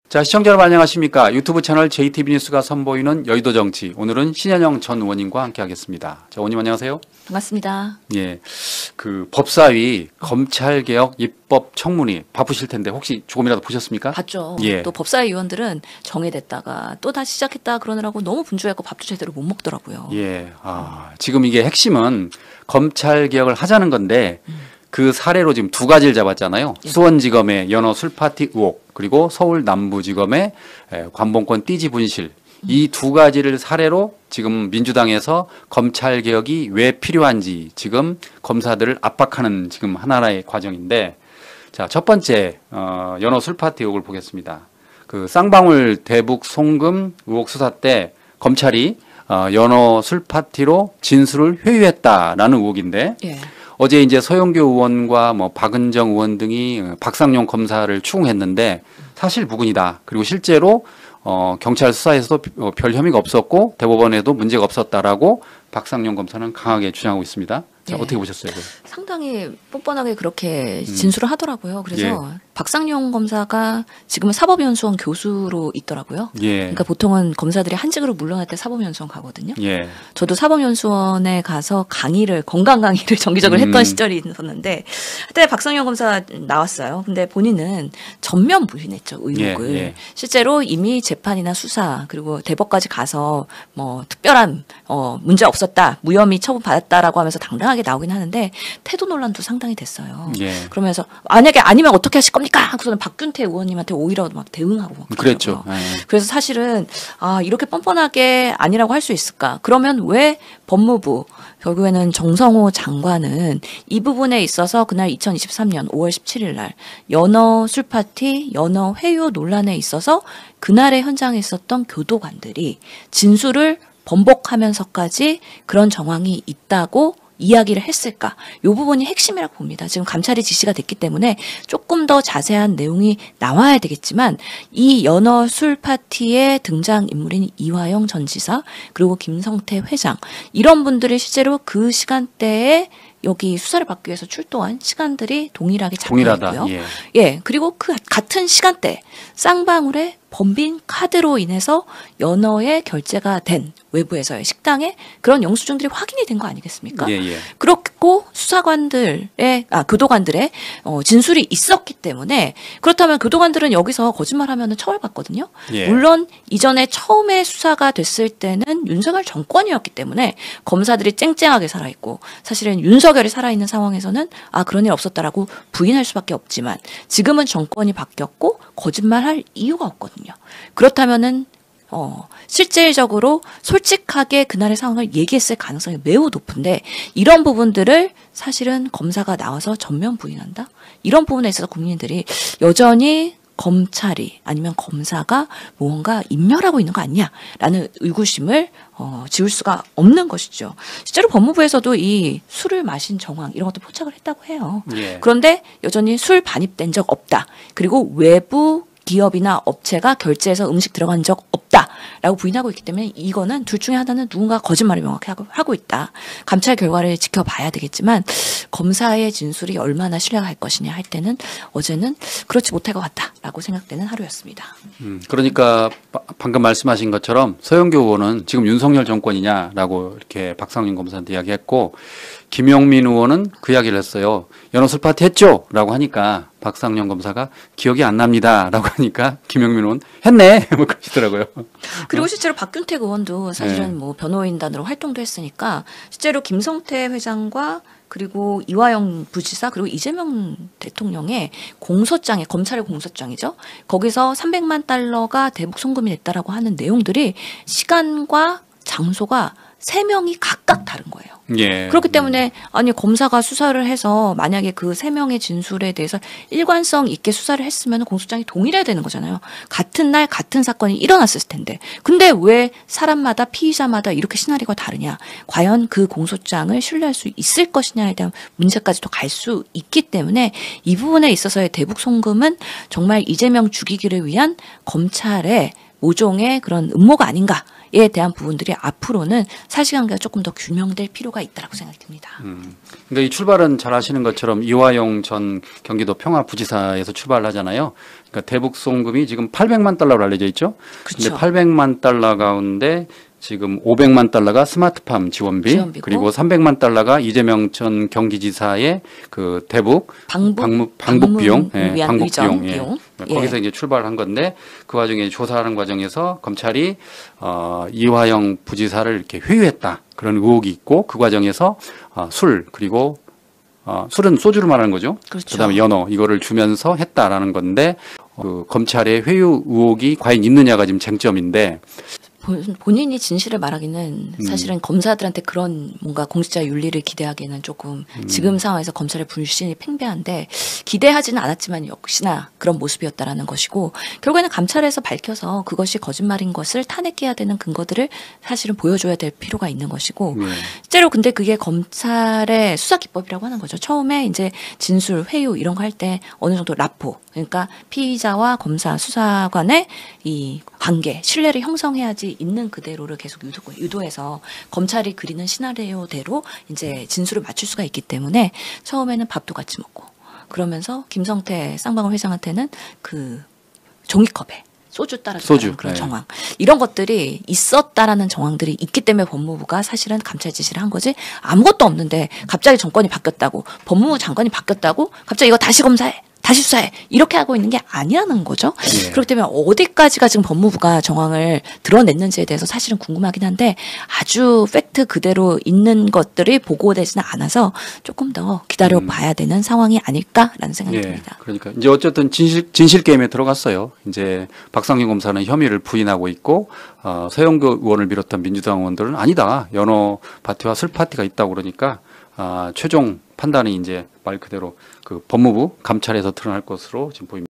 자, 시청자 여러분 안녕하십니까? 유튜브 채널 JTB 뉴스가 선보이는 여의도 정치. 오늘은 신현영 전 의원님과 함께 하겠습니다. 자, 의원님 안녕하세요. 반갑습니다. 예. 법사위 검찰개혁 입법 청문회 바쁘실 텐데 혹시 조금이라도 보셨습니까? 봤죠. 예. 또 법사위 의원들은 정해됐다가 또 다시 시작했다 그러느라고 너무 분주해서 밥도 제대로 못 먹더라고요. 예. 지금 이게 핵심은 검찰개혁을 하자는 건데 그 사례로 지금 두 가지를 잡았잖아요. 예. 수원지검의 연어 술파티 의혹, 그리고 서울 남부지검의 관봉권 띠지 분실. 이 두 가지를 사례로 지금 민주당에서 검찰 개혁이 왜 필요한지 지금 검사들을 압박하는 지금 하나의 과정인데, 자, 첫 번째 연어 술파티 의혹을 보겠습니다. 그 쌍방울 대북 송금 의혹 수사 때 검찰이 연어 술파티로 진술을 회유했다라는 의혹인데. 예. 어제 이제 서영교 의원과 박은정 의원 등이 박상용 검사를 추궁했는데 사실 무근이다. 그리고 실제로 경찰 수사에서도 별 혐의가 없었고 대법원에도 문제가 없었다라고 박상용 검사는 강하게 주장하고 있습니다. 자, 예. 어떻게 보셨어요? 상당히 뻔뻔하게 그렇게 진술을 하더라고요. 그래서 예. 박상용 검사가 지금은 사법연수원 교수로 있더라고요. 예. 그러니까 보통은 검사들이 한직으로 물러날 때 사법연수원 가거든요. 예. 저도 사법연수원에 가서 건강 강의를 정기적으로 했던 시절이 있었는데 그때 박상용 검사 나왔어요. 근데 본인은 전면 부인했죠, 의혹을. 예. 실제로 이미 재판이나 수사 그리고 대법까지 가서 특별한 문제 없었다, 무혐의 처분 받았다라고 하면서 당당하게 나오긴 하는데 태도 논란도 상당히 됐어요. 예. 그러면서 만약에 아니면 어떻게 하실 겁니까? 하고서는 박균태 의원님한테 오히려 막 대응하고 막 그랬죠. 그래서 사실은 이렇게 뻔뻔하게 아니라고 할 수 있을까? 그러면 왜 법무부 결국에는 정성호 장관은 이 부분에 있어서 그날 2023년 5월 17일 날 연어 술파티, 연어 회유 논란에 있어서 그날의 현장에 있었던 교도관들이 진술을 번복하면서까지 그런 정황이 있다고 이야기를 했을까? 이 부분이 핵심이라고 봅니다. 지금 감찰이 지시가 됐기 때문에 조금 더 자세한 내용이 나와야 되겠지만 이 연어 술 파티의 등장인물인 이화영 전 지사 그리고 김성태 회장 이런 분들이 실제로 그 시간대에 여기 수사를 받기 위해서 출동한 시간들이 동일하게 잡혀있고요. 예, 그리고 그 같은 시간대 쌍방울의 범빈 카드로 인해서 연어의 결제가 된 외부에서의 식당에 그런 영수증들이 확인이 된 거 아니겠습니까? 예. 그렇고 교도관들의 진술이 있었기 때문에 그렇다면 교도관들은 여기서 거짓말하면 처벌받거든요. 예. 물론 이전에 처음에 수사가 됐을 때는 윤석열 정권이었기 때문에 검사들이 쨍쨍하게 살아있고 사실은 윤석열이 살아있는 상황에서는 그런 일 없었다라고 부인할 수밖에 없지만 지금은 정권이 바뀌었고 거짓말할 이유가 없거든요. 그렇다면은 실질적으로 솔직하게 그날의 상황을 얘기했을 가능성이 매우 높은데 이런 부분들을 사실은 검사가 나와서 전면 부인한다? 이런 부분에 있어서 국민들이 여전히 검찰이 아니면 검사가 무언가 인멸하고 있는 거 아니냐라는 의구심을 지울 수가 없는 것이죠. 실제로 법무부에서도 이 술을 마신 정황 이런 것도 포착을 했다고 해요. 예. 그런데 여전히 술 반입된 적 없다. 그리고 외부 기업이나 업체가 결제해서 음식 들어간 적 없다라고 부인하고 있기 때문에 이거는 둘 중에 하나는 누군가 거짓말을 명확히 하고 있다. 감찰 결과를 지켜봐야 되겠지만 검사의 진술이 얼마나 신뢰할 것이냐 할 때는 어제는 그렇지 못할 것 같다라고 생각되는 하루였습니다. 그러니까 방금 말씀하신 것처럼 서영교 의원은 지금 윤석열 정권이냐라고 이렇게 박상용 검사한테 이야기했고 김용민 의원은 그 이야기를 했어요. 연어 술 파티 했죠? 라고 하니까 박상용 검사가 기억이 안 납니다. 라고 하니까 김용민 의원 했네. 그러시더라고요. 그리고 실제로 박균택 의원도 사실은 변호인단으로 활동도 했으니까 실제로 김성태 회장과 그리고 이화영 부지사 그리고 이재명 대통령의 공소장에 검찰의 공소장이죠. 거기서 300만 달러가 대북 송금이 됐다라고 하는 내용들이 시간과 장소가 3명이 각각 다른 거예요. 예. 그렇기 때문에 검사가 수사를 해서 만약에 그 3명의 진술에 대해서 일관성 있게 수사를 했으면 공소장이 동일해야 되는 거잖아요. 같은 날 같은 사건이 일어났을 텐데. 근데 왜 사람마다 피의자마다 이렇게 시나리오가 다르냐. 과연 그 공소장을 신뢰할 수 있을 것이냐에 대한 문제까지도 갈 수 있기 때문에 이 부분에 있어서의 대북 송금은 정말 이재명 죽이기를 위한 검찰의 모종의 그런 음모가 아닌가에 대한 부분들이 앞으로는 사실관계가 조금 더 규명될 필요가 있다고 생각이 듭니다. 그러니까 이 출발은 잘 아시는 것처럼 이화영 전 경기도 평화부지사에서 출발을 하잖아요. 그러니까 대북 송금이 지금 800만 달러로 알려져 있죠. 그렇죠. 근데 800만 달러 가운데 지금 500만 달러가 스마트팜 지원비, 그리고 300만 달러가 이재명 전 경기지사의 그 대북 방북 비용, 방북 비용, 거기서 이제 출발한 건데 그 와중에 조사하는 과정에서 검찰이 이화영 부지사를 이렇게 회유했다 그런 의혹이 있고 그 과정에서 술 그리고 술은 소주를 말하는 거죠. 그렇죠. 그다음에 연어 이거를 주면서 했다라는 건데 그 검찰의 회유 의혹이 과연 있느냐가 지금 쟁점인데. 본인이 진실을 말하기는 사실은 검사들한테 그런 뭔가 공직자 윤리를 기대하기에는 조금 지금 상황에서 검찰의 불신이 팽배한데 기대하지는 않았지만 역시나 그런 모습이었다라는 것이고 결국에는 감찰에서 밝혀서 그것이 거짓말인 것을 탄핵해야 되는 근거들을 사실은 보여줘야 될 필요가 있는 것이고 실제로 근데 그게 검찰의 수사 기법이라고 하는 거죠. 처음에 이제 진술, 회유 이런 거 할 때 어느 정도 라포 그러니까 피의자와 검사, 수사관의 이 관계, 신뢰를 형성해야지 있는 그대로를 계속 유도해서 검찰이 그리는 시나리오대로 이제 진술을 맞출 수가 있기 때문에 처음에는 밥도 같이 먹고 그러면서 김성태 쌍방울 회장한테는 그 종이컵에 소주 따라주는 그런 정황 이런 것들이 있었다라는 정황들이 있기 때문에 법무부가 사실은 감찰 지시를 한 거지 아무것도 없는데 갑자기 정권이 바뀌었다고 법무부 장관이 바뀌었다고 갑자기 이거 다시 검사해 다시 수사해 이렇게 하고 있는 게 아니라는 거죠. 그렇기 때문에 어디까지가 지금 법무부가 정황을 드러냈는지에 대해서 사실은 궁금하긴 한데 아주 팩트 그대로 있는 것들이 보고되지는 않아서 조금 더 기다려봐야 되는 상황이 아닐까라는 생각이 듭니다. 그러니까 이제 어쨌든 진실 게임에 들어갔어요. 이제 박상균 검사는 혐의를 부인하고 있고 서영교 의원을 비롯한 민주당 의원들은 아니다. 연어 파티와 술 파티가 있다고 그러니까 최종 판단이 이제 말 그대로 그 법무부 감찰에서 드러날 것으로 지금 보입니다.